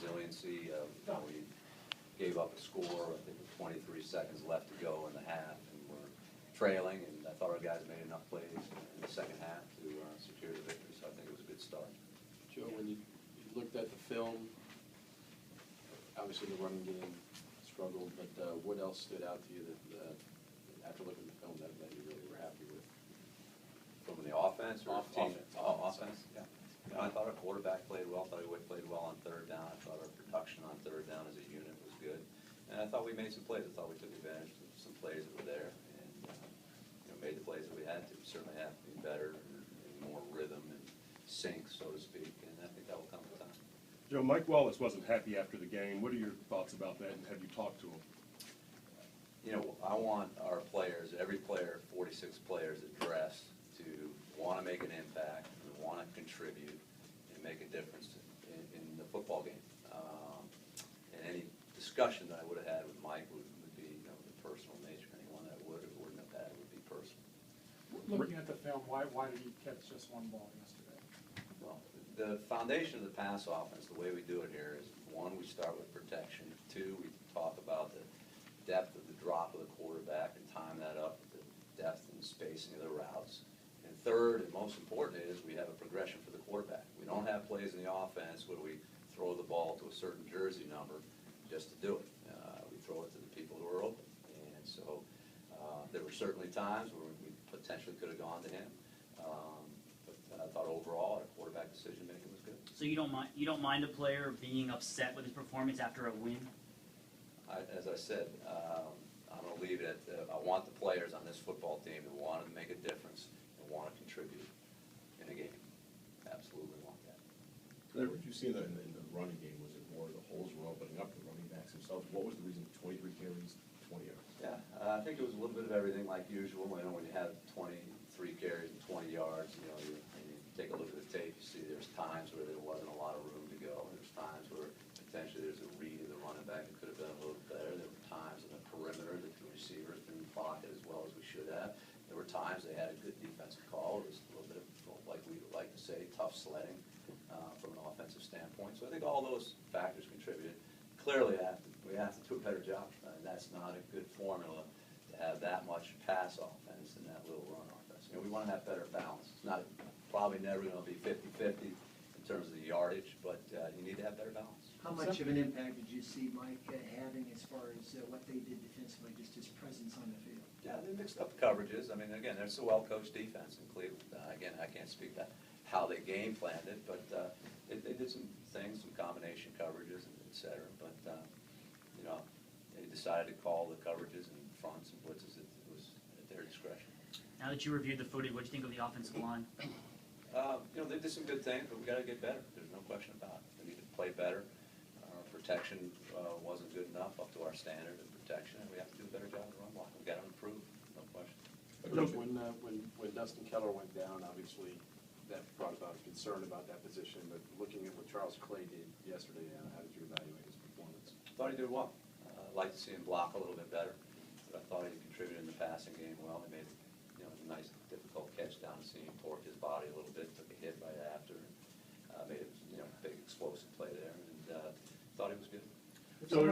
resiliency. We gave up a score, I think with 23 seconds left to go in the half, and we're trailing, and I thought our guys made enough plays in the second half to secure the victory, so I think it was a good start. Joe, when you looked at the film, obviously the running game struggled, but what else stood out to you that after looking at the film that you really were happy with? From the offense or team? Offense. Offense, yeah. You know, I thought our quarterback played well. I thought he played well on third down. I thought our production on third down as a unit was good. And I thought we made some plays. I thought we took advantage of some plays that were there and made the plays that we had to. We certainly have to be better and more rhythm and sync, so to speak, and I think that will come with time. Joe, Mike Wallace wasn't happy after the game. What are your thoughts about that, and have you talked to him? You know, I want our players, every player, 46 players addressed, to want to make an impact and want to contribute and make a difference in the football game. And any discussion that I would have had with Mike would be, the personal nature. Anyone that would or wouldn't have had would be personal. Looking at the film, why did he catch just one ball yesterday? Well, the foundation of the pass offense, the way we do it here is, one, we start with protection. Two, we talk about the depth of the drop of the quarterback and time that up with the depth and spacing of the routes. And third, and most important, is we have a progression for the quarterback. We don't have plays in the offense where we throw the ball to a certain jersey number just to do it. We throw it to the people who are open. And so there were certainly times where we potentially could have gone to him. But I thought overall our quarterback decision making was good. So you don't mind a player being upset with his performance after a win? As I said, I'm going to leave it at I want the players on this football team who want to make a difference and want to contribute in a game. Absolutely want that. What did you see in the running game? Was it more the holes were opening up, the running backs themselves? What was the reason 23 carries, 20 yards? Yeah, I think it was a little bit of everything like usual. When you have 23 carries and 20 yards, you take a look at the tape, you see there's times where there wasn't a lot of room to go. There's times where potentially there's a read of the running back that could have been a little better. There were times in the perimeter that the receivers didn't pocket as well as we should have. There were times they had a good defensive call. It was a little bit of, like we would like to say, tough sledding from an offensive standpoint. So I think all those factors contributed. Clearly, we have to do a better job. That's not a good formula to have that much pass offense and that little run offense. We want to have better balance. It's not probably never going to be 50-50 in terms of the yardage, but you need to have better balance. How much of an impact did you see Mike having as far as what they did defensively, just his presence on the field? Yeah, they mixed up the coverages. I mean, again, there's a well-coached defense in Cleveland. Again, I can't speak to how they game planned it, but they did some things, some combination coverages, et cetera. But, they decided to call the coverages and fronts and blitzes. It was at their discretion. Now that you reviewed the footage, what do you think of the offensive line? They did some good things, but we got to get better. There's no question about it. We need to play better. Protection wasn't good enough up to our standard of protection, and we have to do a better job of run block. We've got to improve, no question. When Dustin Keller went down, obviously that brought about a concern about that position. But looking at what Charles Clay did yesterday, how did you evaluate his performance? I thought he did well. I'd like to see him block a little bit better, but I thought he contributed in the passing game well. He made a nice, difficult catch down the seam, torqued his body a little bit, took a hit right after, and made a big explosive play there, and thought he was good. So